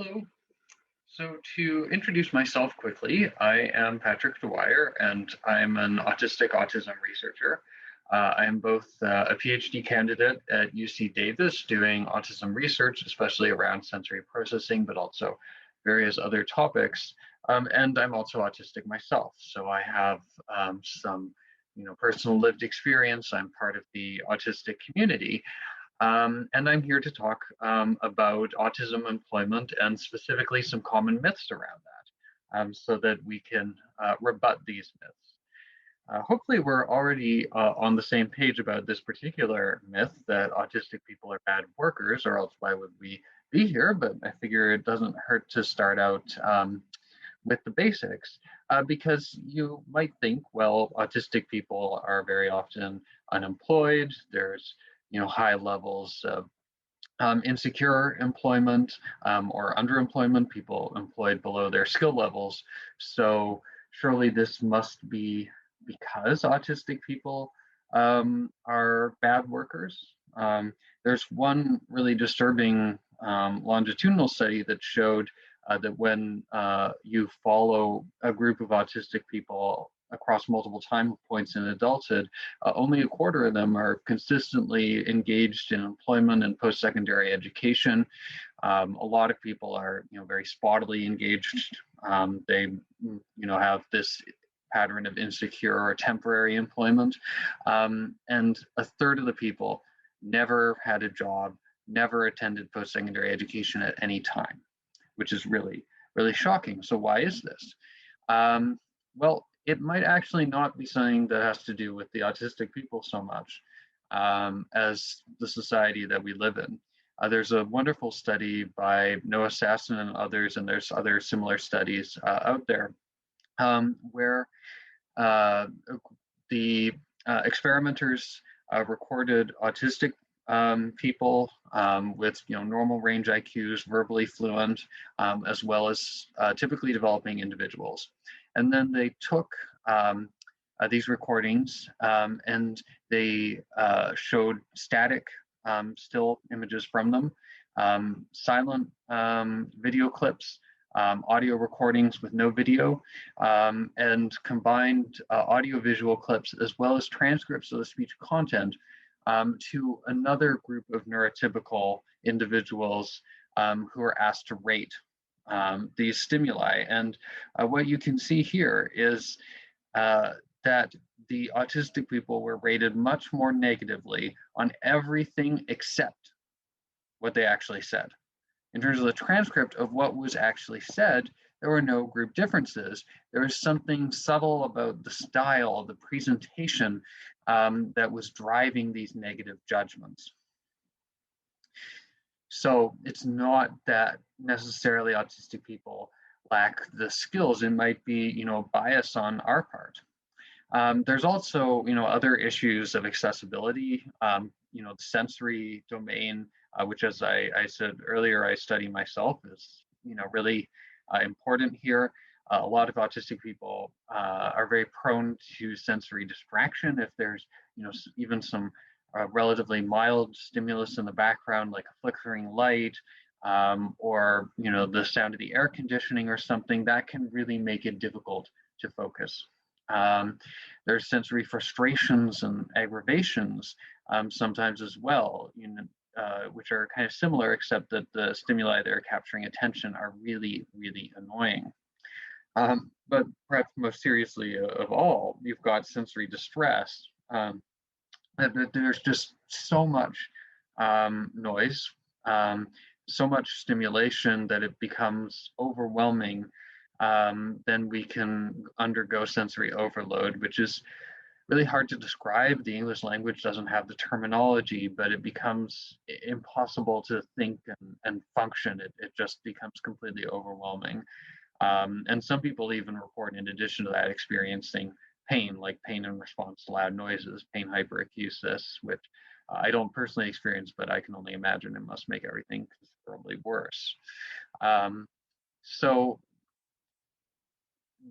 Hello. So to introduce myself quickly, I am Patrick Dwyer, and I'm an autistic autism researcher. I am both a PhD candidate at UC Davis doing autism research, especially around sensory processing, but also various other topics. And I'm also autistic myself, so I have some, personal lived experience. I'm part of the autistic community, and I'm here to talk about autism employment and specifically some common myths around that so that we can rebut these myths. Hopefully, we're already on the same page about this particular myth that autistic people are bad workers, or else why would we be here? But I figure it doesn't hurt to start out with the basics, because you might think, well, autistic people are very often unemployed. There's high levels of insecure employment or underemployment, people employed below their skill levels. So surely this must be because autistic people are bad workers. There's one really disturbing longitudinal study that showed that when you follow a group of autistic people across multiple time points in adulthood, only a quarter of them are consistently engaged in employment and post-secondary education. A lot of people are, very spottily engaged. They, have this pattern of insecure or temporary employment. And a third of the people never had a job, never attended post-secondary education at any time, which is really, really shocking. So why is this? Well, it might actually not be something that has to do with the autistic people so much as the society that we live in. There's a wonderful study by Noah Sasson and others, and there's other similar studies out there where the experimenters recorded autistic people with normal range IQs, verbally fluent, as well as typically developing individuals. And then they took these recordings and they showed static still images from them, silent video clips, audio recordings with no video, and combined audio-visual clips as well as transcripts of the speech content to another group of neurotypical individuals who are asked to rate these stimuli. And what you can see here is that the autistic people were rated much more negatively on everything except what they actually said. In terms of the transcript of what was actually said, there were no group differences. There was something subtle about the style, the presentation that was driving these negative judgments. So it's not that necessarily autistic people lack the skills. It might be, bias on our part. There's also, other issues of accessibility, the sensory domain, which, as I said earlier, I study myself, is, really important here. A lot of autistic people are very prone to sensory distraction. If there's, even some relatively mild stimulus in the background, like a flickering light, or the sound of the air conditioning or something, that can really make it difficult to focus. There's sensory frustrations and aggravations sometimes as well, which are kind of similar, except that the stimuli that are capturing attention are really, really annoying. But perhaps most seriously of all, you've got sensory distress. There's just so much noise, so much stimulation that it becomes overwhelming. Then we can undergo sensory overload, which is really hard to describe. The English language doesn't have the terminology, but it becomes impossible to think and function. It just becomes completely overwhelming. And some people even report, in addition to that, experiencing pain, like pain in response to loud noises, pain hyperacusis, which I don't personally experience, but I can only imagine it must make everything considerably worse. So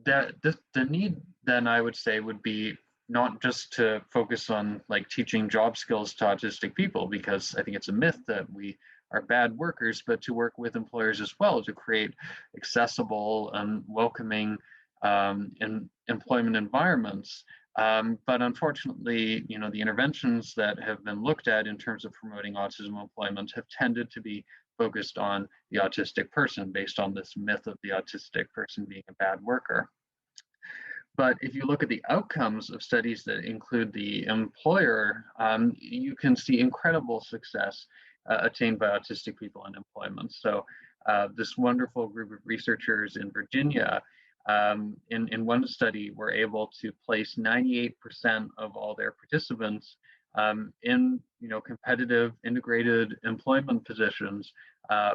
the need then, I would say, would be not just to focus on like teaching job skills to autistic people, because I think it's a myth that we are bad workers, but to work with employers as well to create accessible and welcoming employment environments. But unfortunately, the interventions that have been looked at in terms of promoting autism employment have tended to be focused on the autistic person based on this myth of the autistic person being a bad worker. But if you look at the outcomes of studies that include the employer, you can see incredible success attained by autistic people in employment. So this wonderful group of researchers in Virginia, in one study, were able to place 98% of all their participants in competitive integrated employment positions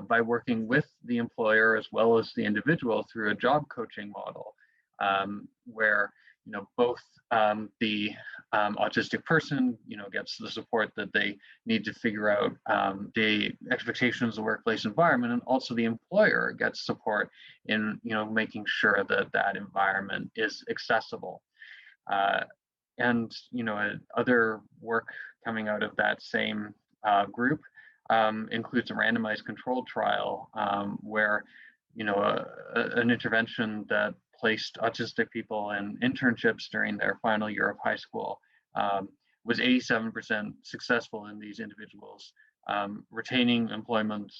by working with the employer as well as the individual through a job coaching model. Where both the autistic person gets the support that they need to figure out the expectations of the workplace environment, and also the employer gets support in making sure that that environment is accessible. And other work coming out of that same group includes a randomized controlled trial where an intervention that placed autistic people in internships during their final year of high school was 87% successful in these individuals retaining employment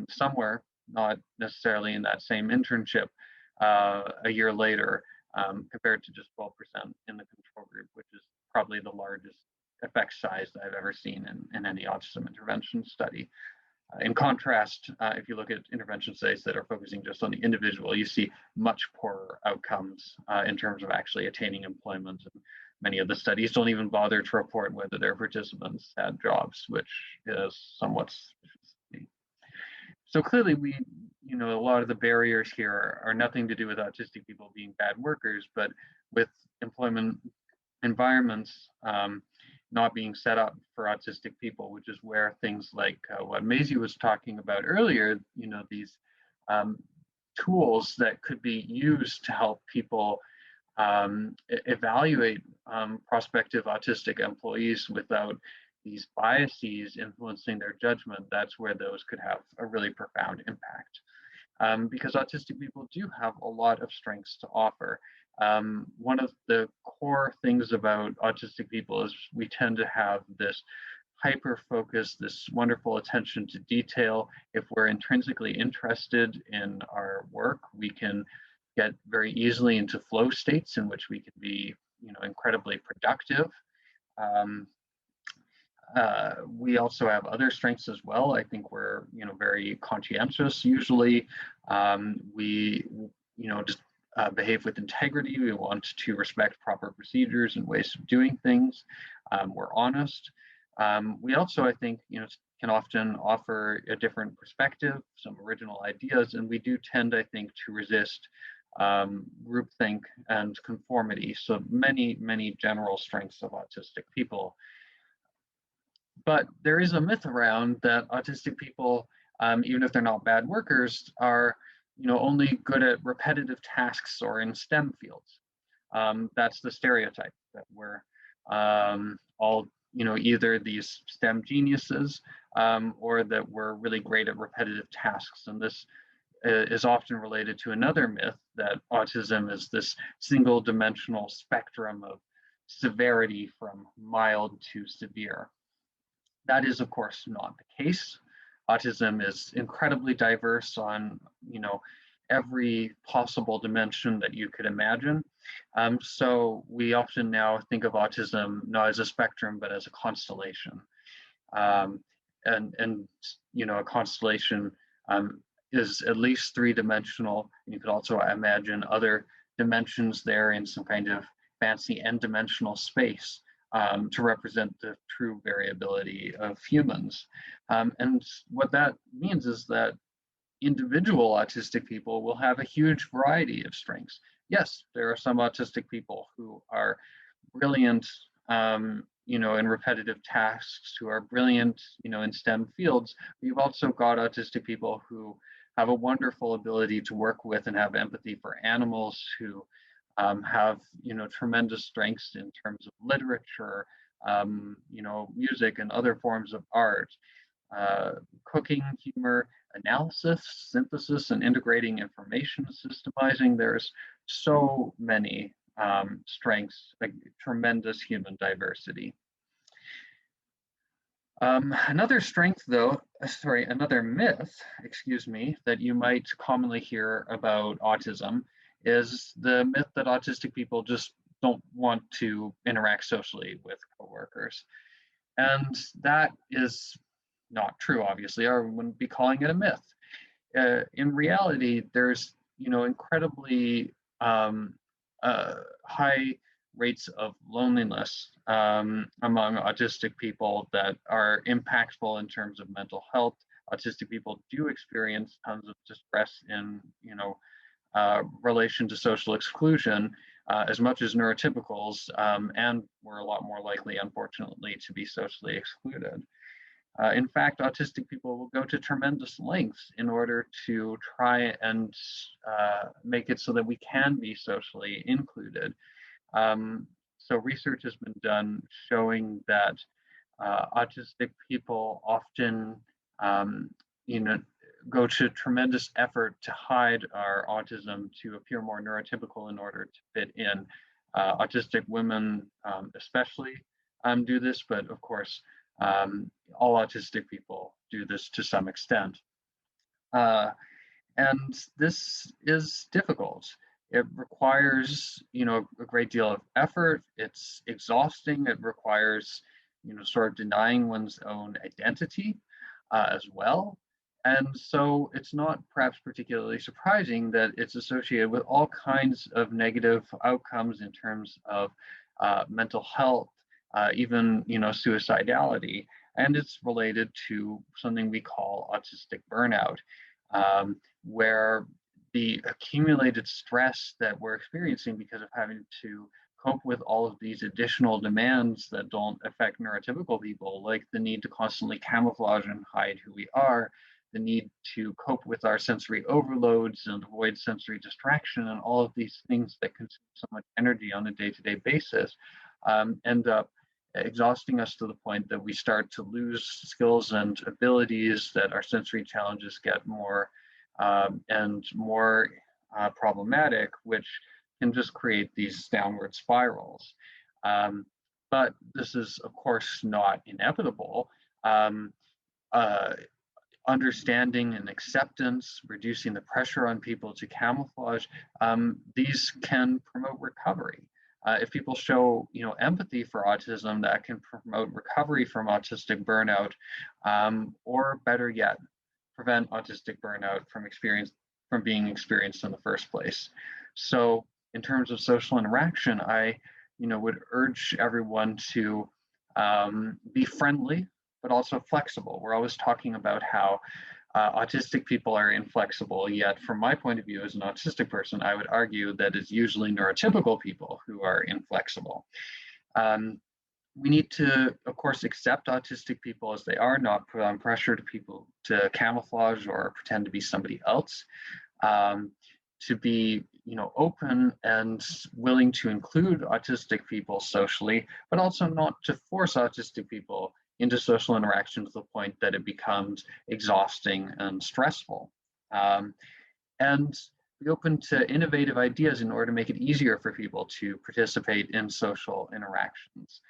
somewhere, not necessarily in that same internship a year later, compared to just 12% in the control group, which is probably the largest effect size that I've ever seen in any autism intervention study. In contrast, if you look at intervention studies that are focusing just on the individual, you see much poorer outcomes in terms of actually attaining employment. And many of the studies don't even bother to report whether their participants had jobs, which is somewhat suspicious. So clearly, a lot of the barriers here are nothing to do with autistic people being bad workers, but with employment environments not being set up for autistic people, which is where things like what Maisie was talking about earlier, these tools that could be used to help people evaluate prospective autistic employees without these biases influencing their judgment, that's where those could have a really profound impact. Because autistic people do have a lot of strengths to offer. One of the core things about autistic people is we tend to have this hyper focus, this wonderful attention to detail. If we're intrinsically interested in our work, we can get very easily into flow states in which we can be, incredibly productive. We also have other strengths as well. I think we're, very conscientious usually. We, just behave with integrity. We want to respect proper procedures and ways of doing things. We're honest. We also, I think, can often offer a different perspective, some original ideas, and we do tend, I think, to resist groupthink and conformity. So many, many general strengths of autistic people. But there is a myth around that autistic people, even if they're not bad workers, are only good at repetitive tasks or in STEM fields. That's the stereotype, that we're all either these STEM geniuses or that we're really great at repetitive tasks. And this is often related to another myth, that autism is this single dimensional spectrum of severity from mild to severe. That is, of course, not the case. Autism is incredibly diverse on, every possible dimension that you could imagine. So we often now think of autism not as a spectrum, but as a constellation. And a constellation is at least three-dimensional. You could also imagine other dimensions there in some kind of fancy n-dimensional space to represent the true variability of humans. And what that means is that individual autistic people will have a huge variety of strengths. Yes, there are some autistic people who are brilliant, in repetitive tasks, who are brilliant, in STEM fields. We've also got autistic people who have a wonderful ability to work with and have empathy for animals, who have tremendous strengths in terms of literature, music, and other forms of art. cooking, humor, analysis, synthesis, and integrating information, systemizing. There's so many strengths, like tremendous human diversity. Another strength, though, another myth, excuse me, that you might commonly hear about autism is the myth that autistic people just don't want to interact socially with coworkers. And that is not true, obviously, or we wouldn't be calling it a myth. In reality, there's, incredibly high rates of loneliness among autistic people that are impactful in terms of mental health. Autistic people do experience tons of distress in, relation to social exclusion, as much as neurotypicals, and we're a lot more likely, unfortunately, to be socially excluded. In fact, autistic people will go to tremendous lengths in order to try and make it so that we can be socially included. So research has been done showing that autistic people often, go to tremendous effort to hide our autism to appear more neurotypical in order to fit in. Autistic women especially do this, but of course, all autistic people do this to some extent. And this is difficult. It requires, a great deal of effort. It's exhausting. It requires, sort of denying one's own identity as well. And so it's not perhaps particularly surprising that it's associated with all kinds of negative outcomes in terms of mental health, even, suicidality. And it's related to something we call autistic burnout, where the accumulated stress that we're experiencing because of having to cope with all of these additional demands that don't affect neurotypical people, like the need to constantly camouflage and hide who we are, the need to cope with our sensory overloads and avoid sensory distraction, and all of these things that consume so much energy on a day-to-day basis, end up exhausting us to the point that we start to lose skills and abilities, that our sensory challenges get more and more problematic, which can just create these downward spirals. But this is, of course, not inevitable. Understanding and acceptance, reducing the pressure on people to camouflage, these can promote recovery. If people show, empathy for autism, that can promote recovery from autistic burnout, or better yet, prevent autistic burnout from being experienced in the first place. So, in terms of social interaction, I, would urge everyone to be friendly, but also flexible. We're always talking about how autistic people are inflexible, yet from my point of view as an autistic person, I would argue that it's usually neurotypical people who are inflexible. We need to, of course, accept autistic people as they are, not put on pressure to people to camouflage or pretend to be somebody else. To be, open and willing to include autistic people socially, but also not to force autistic people into social interaction to the point that it becomes exhausting and stressful. And be open to innovative ideas in order to make it easier for people to participate in social interactions.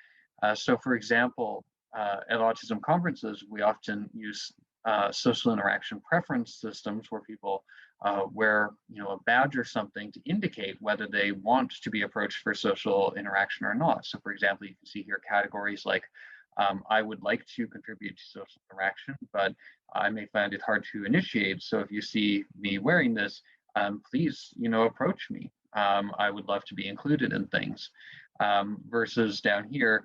So for example, at autism conferences, we often use social interaction preference systems where people wear, a badge or something to indicate whether they want to be approached for social interaction or not. So for example, you can see here categories like I would like to contribute to social interaction, but I may find it hard to initiate. So if you see me wearing this, please, approach me. I would love to be included in things. Versus down here,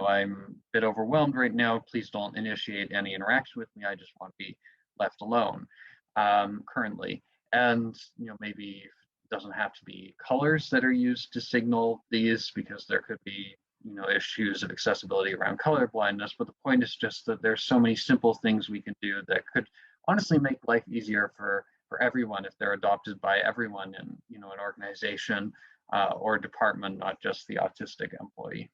I'm a bit overwhelmed right now. Please don't initiate any interaction with me. I just want to be left alone currently. And, maybe it doesn't have to be colors that are used to signal these, because there could be, issues of accessibility around color blindness. But the point is just that there's so many simple things we can do that could honestly make life easier for everyone if they're adopted by everyone in, an organization or department, not just the autistic employee.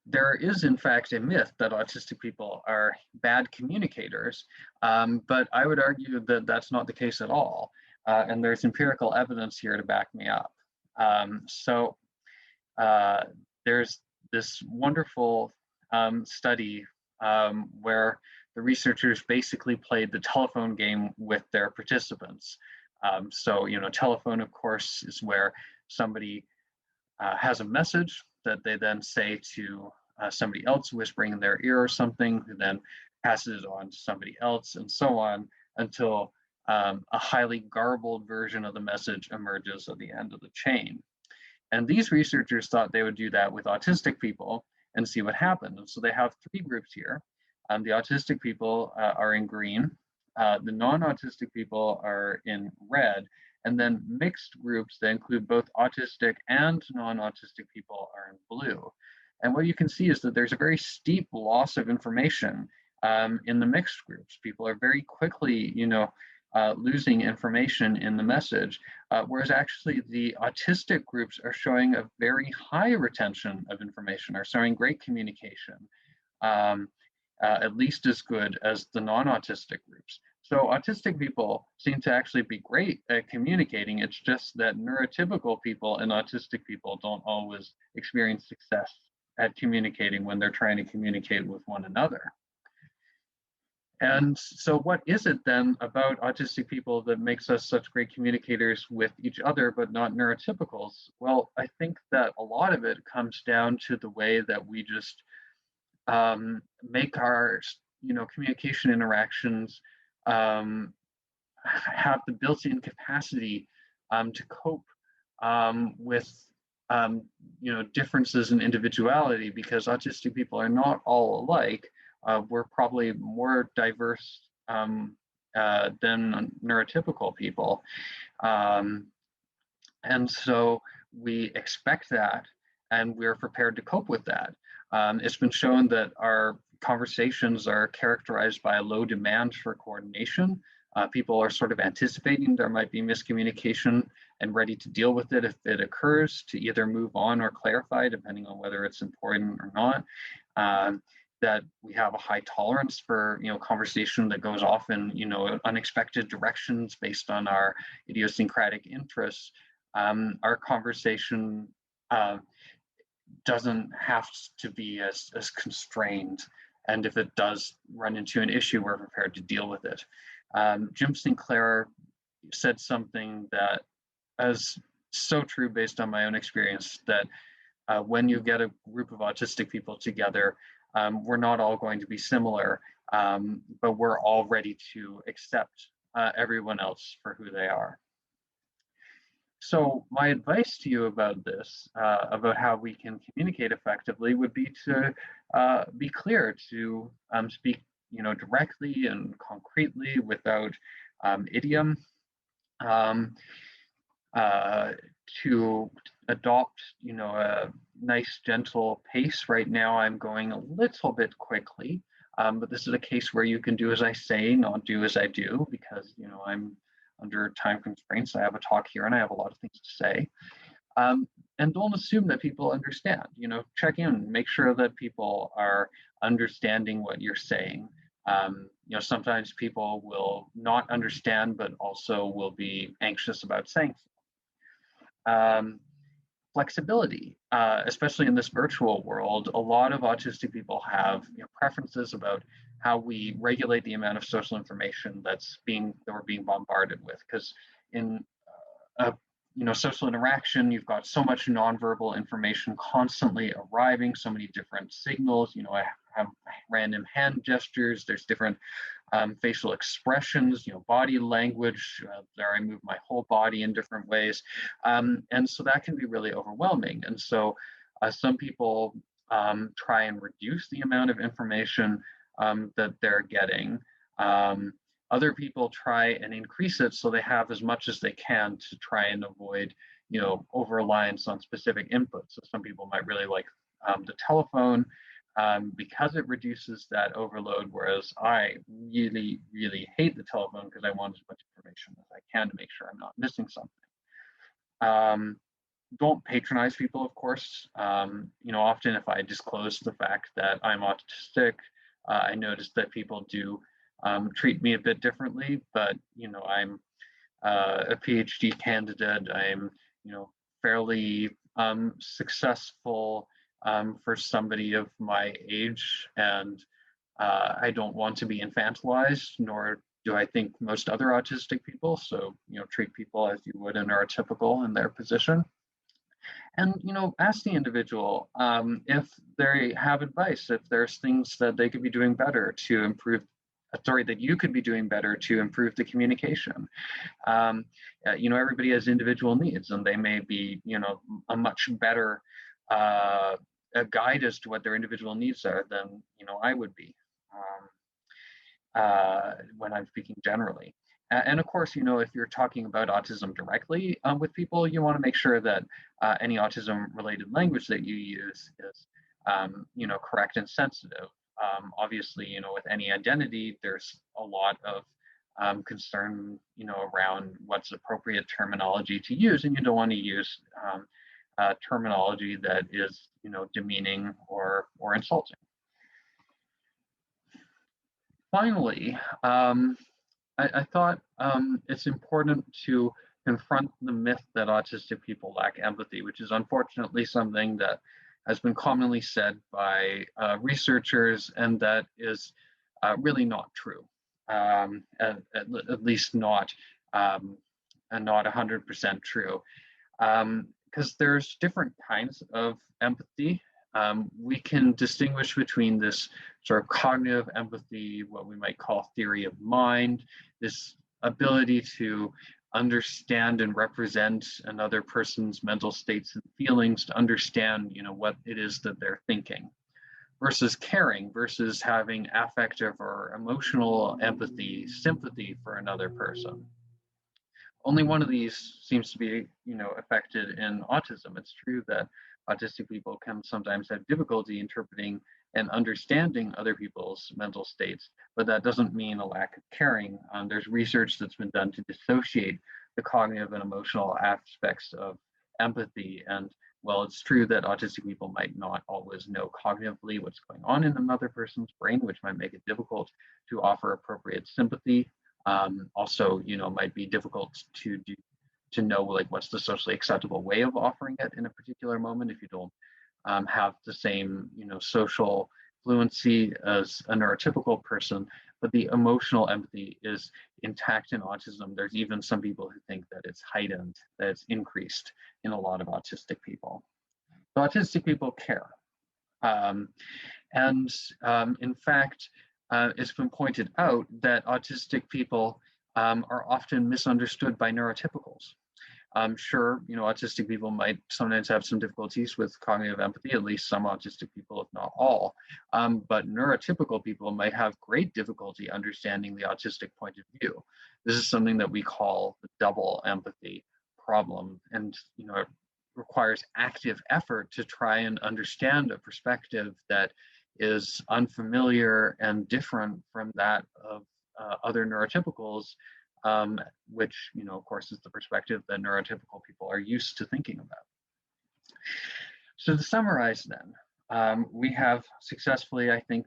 there is, in fact, a myth that autistic people are bad communicators, but I would argue that that's not the case at all. And there's empirical evidence here to back me up. So there's this wonderful study where the researchers basically played the telephone game with their participants. So, telephone, of course, is where somebody has a message that they then say to somebody else whispering in their ear or something, who then passes it on to somebody else, and so on until a highly garbled version of the message emerges at the end of the chain. And these researchers thought they would do that with autistic people and see what happened. And so they have three groups here. The autistic people are in green, the non-autistic people are in red, and then mixed groups that include both autistic and non-autistic people are in blue. And what you can see is that there's a very steep loss of information in the mixed groups. People are very quickly, losing information in the message, whereas actually the autistic groups are showing a very high retention of information, are showing great communication, at least as good as the non-autistic groups. So autistic people seem to actually be great at communicating. It's just that neurotypical people and autistic people don't always experience success at communicating when they're trying to communicate with one another. And so what is it then about autistic people that makes us such great communicators with each other, but not neurotypicals? Well, I think that a lot of it comes down to the way that we just make our, communication interactions have the built-in capacity to cope with differences in individuality, because autistic people are not all alike. We're probably more diverse than neurotypical people. And so we expect that, and we're prepared to cope with that. It's been shown that our conversations are characterized by a low demand for coordination. People are sort of anticipating there might be miscommunication and ready to deal with it if it occurs, to either move on or clarify, depending on whether it's important or not. That we have a high tolerance for conversation that goes off in unexpected directions based on our idiosyncratic interests. Our conversation doesn't have to be as constrained, and if it does run into an issue, we're prepared to deal with it. Jim Sinclair said something that is so true based on my own experience, that when you get a group of autistic people together, we're not all going to be similar, but we're all ready to accept everyone else for who they are. So my advice to you about this, about how we can communicate effectively, would be to be clear, to speak directly and concretely without idiom, to adopt a nice gentle pace. Right now I'm going a little bit quickly, but this is a case where you can do as I say, not do as I do, because I'm under time constraints. I have a talk here and I have a lot of things to say. And don't assume that people understand. Check in, make sure that people are understanding what you're saying. Sometimes people will not understand, but also will be anxious about saying something. Flexibility, especially in this virtual world. A lot of autistic people have preferences about how we regulate the amount of social information that we're being bombarded with, because in social interaction, you've got so much nonverbal information constantly arriving, so many different signals. I have random hand gestures, there's different facial expressions, body language, there I move my whole body in different ways. And so that can be really overwhelming. And so some people try and reduce the amount of information that they're getting. Other people try and increase it so they have as much as they can to try and avoid, over-reliance on specific inputs. So some people might really like the telephone because it reduces that overload, whereas I really, really hate the telephone because I want as much information as I can to make sure I'm not missing something. don't patronize people, of course. Often if I disclose the fact that I'm autistic, I notice that people do treat me a bit differently, but, I'm a PhD candidate. I'm, fairly successful for somebody of my age, and I don't want to be infantilized, nor do I think most other autistic people. So, treat people as you would a neurotypical in their position. And, ask the individual if they have advice, if there's things that they could be doing better to improve, that you could be doing better to improve the communication. Everybody has individual needs, and they may be, a much better a guide as to what their individual needs are than, I would be when I'm speaking generally. And of course, if you're talking about autism directly with people, you want to make sure that any autism-related language that you use is, correct and sensitive. Obviously, with any identity, there's a lot of concern, around what's appropriate terminology to use, and you don't want to use terminology that is, demeaning or insulting. Finally, I thought it's important to confront the myth that autistic people lack empathy, which is unfortunately something that has been commonly said by researchers, and that is really not true, at least not 100% true, because there's different kinds of empathy. We can distinguish between this sort of cognitive empathy, what we might call theory of mind, this ability to understand and represent another person's mental states and feelings, to understand, what it is that they're thinking, versus caring, versus having affective or emotional empathy, sympathy for another person. Only one of these seems to be, affected in autism. It's true that autistic people can sometimes have difficulty interpreting and understanding other people's mental states, but that doesn't mean a lack of caring. There's research that's been done to dissociate the cognitive and emotional aspects of empathy. And while it's true that autistic people might not always know cognitively what's going on in another person's brain, which might make it difficult to offer appropriate sympathy, also, might be difficult to know, like, what's the socially acceptable way of offering it in a particular moment if you don't have the same, social fluency as a neurotypical person. But the emotional empathy is intact in autism. There's even some people who think that it's heightened, that it's increased in a lot of autistic people. So autistic people care. In fact, it's been pointed out that autistic people are often misunderstood by neurotypicals. Sure, autistic people might sometimes have some difficulties with cognitive empathy, at least some autistic people, if not all. But neurotypical people might have great difficulty understanding the autistic point of view. This is something that we call the double empathy problem. And, it requires active effort to try and understand a perspective that is unfamiliar and different from that of other neurotypicals, which, of course, is the perspective that neurotypical people are used to thinking about. So to summarize then, we have successfully, I think,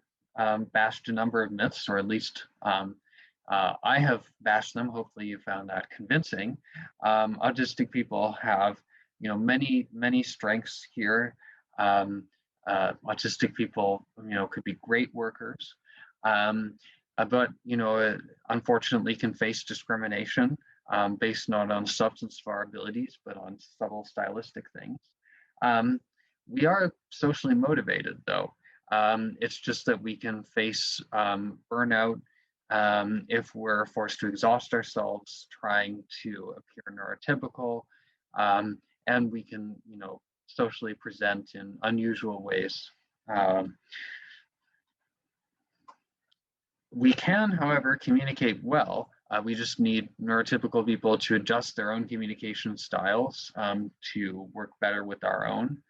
bashed a number of myths, or at least I have bashed them. Hopefully you found that convincing. Autistic people have, many strengths here. Autistic people, could be great workers, but, unfortunately can face discrimination based not on the substance of our abilities, but on subtle stylistic things. We are socially motivated, though. It's just that we can face burnout if we're forced to exhaust ourselves trying to appear neurotypical, and we can, socially present in unusual ways. We can, however, communicate well. We just need neurotypical people to adjust their own communication styles to work better with our own.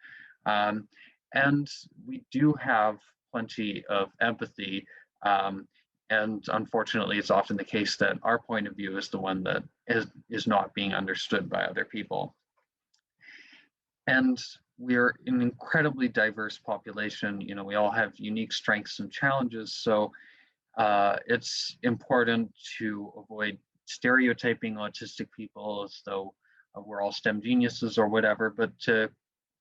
And we do have plenty of empathy. And unfortunately, it's often the case that our point of view is the one that is not being understood by other people. And we're an incredibly diverse population. You know, we all have unique strengths and challenges. So it's important to avoid stereotyping autistic people as though we're all STEM geniuses or whatever, but to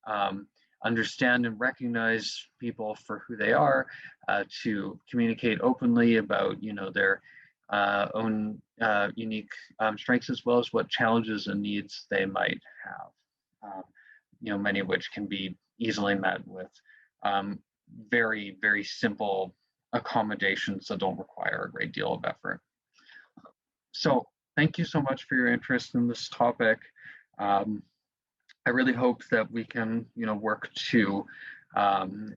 um, understand and recognize people for who they are, to communicate openly about, you know, their own unique strengths, as well as what challenges and needs they might have. You know, many of which can be easily met with um, very, very simple accommodations that don't require a great deal of effort. So thank you so much for your interest in this topic. Um, I really hope that we can, you know, work to, um,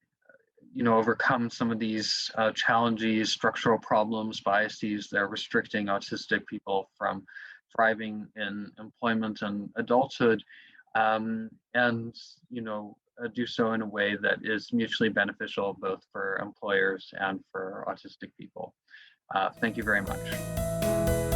you know, overcome some of these challenges, structural problems, biases that are restricting autistic people from thriving in employment and adulthood, and, you know, do so in a way that is mutually beneficial both for employers and for autistic people. Thank you very much.